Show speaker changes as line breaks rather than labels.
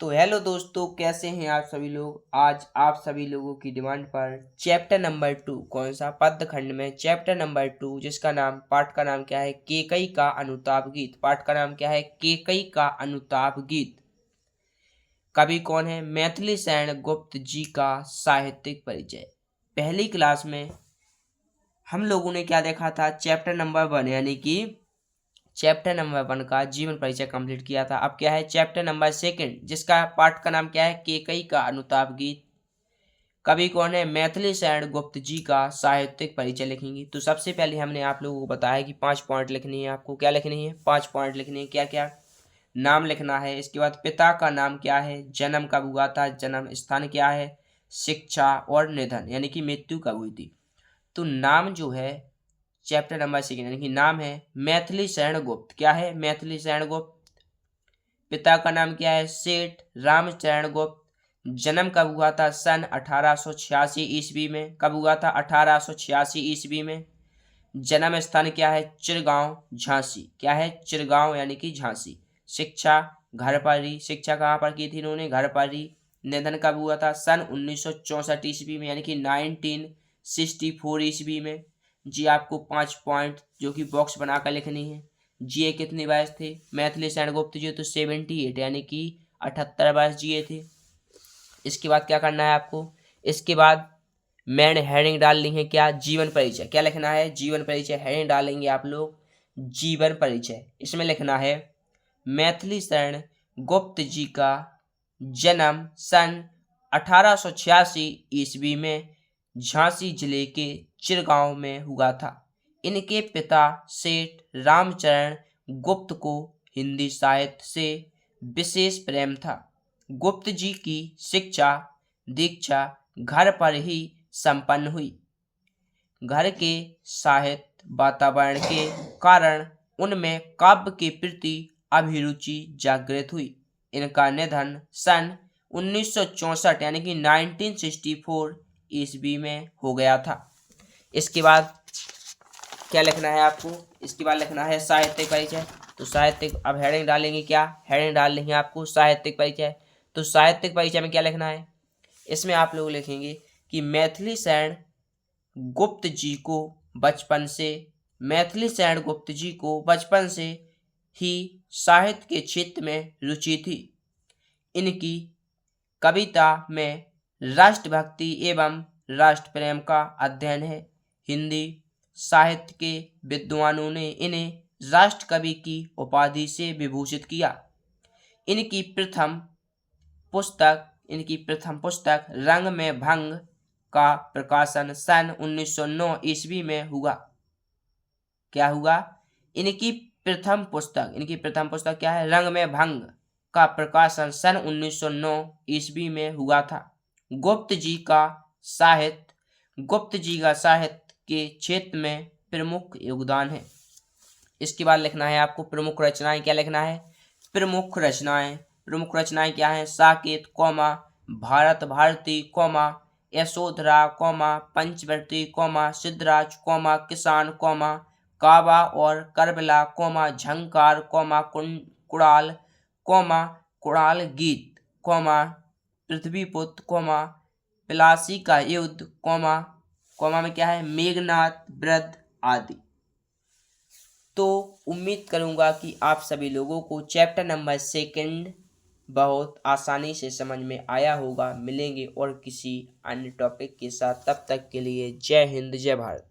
तो हेलो दोस्तों, कैसे हैं आप सभी लोग। आज आप सभी लोगों की डिमांड पर चैप्टर नंबर 2, कौन सा, पद्य खंड में चैप्टर नंबर 2 जिसका नाम, पाठ का नाम क्या है, केकई का अनुताप गीत। पाठ का नाम क्या है, केकई का अनुताप गीत। कवि कौन है, मैथिली शरण गुप्त जी का साहित्यिक परिचय। पहली क्लास में हम लोगों ने क्या देखा था, चैप्टर नंबर 1 यानी कि चैप्टर नंबर 1 का जीवन परिचय कंप्लीट किया था। अब क्या है, चैप्टर नंबर 2 जिसका पाठ का नाम क्या है, केकई का अनुताप गीत। कवि कौन है, मैथिली शरण गुप्त जी का साहित्यिक परिचय लिखेंगे। तो सबसे पहले हमने आप लोगों को बताया कि 5 पॉइंट लिखनी है। आपको क्या लिखनी है, 5 पॉइंट लिखनी है। क्या क्या, नाम लिखना है, इसके बाद पिता का नाम क्या है, जन्म कब हुआ था, जन्म स्थान क्या है, शिक्षा और निधन यानी कि मृत्यु कब हुई थी। तो नाम जो है चैप्टर नंबर 2 यानी कि नाम है मैथिली शरण गुप्त। क्या है, मैथिली शरण गुप्त। पिता का नाम क्या है, सेठ रामचरण गुप्त। जन्म कब हुआ था, सन 1886 ईस्वी में। कब हुआ था, 1886 ईस्वी में। जन्म स्थान क्या है, चिरगांव झांसी। क्या है, चिरगांव यानी कि झांसी। शिक्षा घर पर ही, शिक्षा कहाँ पर की थी इन्होंने, घर पर ही। निधन कब हुआ था, सन 1964 ईस्वी में यानी कि 1964 ईस्वी में। जी आपको 5 पॉइंट जो कि बॉक्स बनाकर लिखनी है। जी कितने वर्ष थे मैथिली शरण गुप्त जी, तो 78 यानी कि 78 वर्ष जिए थे। इसके बाद क्या करना है आपको, इसके बाद मेन हेडिंग डालनी है, क्या, जीवन परिचय। क्या लिखना है, जीवन परिचय। हेडिंग डालेंगे आप लोग जीवन परिचय। इसमें लिखना है मैथिली शरण गुप्त जी का जन्म सन 1886 ईस्वी में झांसी जिले के चिरगांव में हुआ था। इनके पिता सेठ रामचरण गुप्त को हिंदी साहित्य से विशेष प्रेम था। गुप्त जी की शिक्षा दीक्षा घर पर ही संपन्न हुई। घर के साहित्य वातावरण के कारण उनमें काव्य के प्रति अभिरुचि जागृत हुई। इनका निधन सन 1964 यानी कि 1964 ईस्वी में हो गया था। इसके बाद क्या लिखना है आपको, इसके बाद लिखना है साहित्यिक परिचय। तो साहित्यिक, अब हेडिंग डालेंगे, क्या हेडिंग डाल लेंगे आपको, साहित्यिक परिचय। तो साहित्यिक परिचय में क्या लिखना है, इसमें आप लोग लिखेंगे कि मैथिली शरण गुप्त जी को बचपन से, मैथिली शरण गुप्त जी को बचपन से ही साहित्य के क्षेत्र में रुचि थी। इनकी कविता में राष्ट्रभक्ति एवं राष्ट्र प्रेम का अध्ययन है। हिंदी साहित्य के विद्वानों ने इन्हें राष्ट्र कवि की उपाधि से विभूषित किया। इनकी प्रथम पुस्तक रंग में भंग का प्रकाशन सन 1909 ईस्वी में हुआ। क्या हुआ, इनकी प्रथम पुस्तक क्या है, रंग में भंग का प्रकाशन सन 1909 ईस्वी में हुआ था। गुप्त जी का साहित्य के क्षेत्र में प्रमुख योगदान है। इसके बाद लिखना है आपको प्रमुख रचनाएं। क्या लिखना है, प्रमुख रचनाएं क्या है, Saket comma Bharat Bharati comma Yashodhara comma Panchavati comma Siddhraj comma Kisan comma Kaba और Karbala comma Jhankar comma Kunal comma Kunal Geet comma Prithviputra comma पिलासी का युद्ध कौमा में क्या है, मेघनाथ वृद्ध आदि। तो उम्मीद करूंगा कि आप सभी लोगों को चैप्टर नंबर 2 बहुत आसानी से समझ में आया होगा। मिलेंगे और किसी अन्य टॉपिक के साथ, तब तक के लिए जय हिंद जय भारत।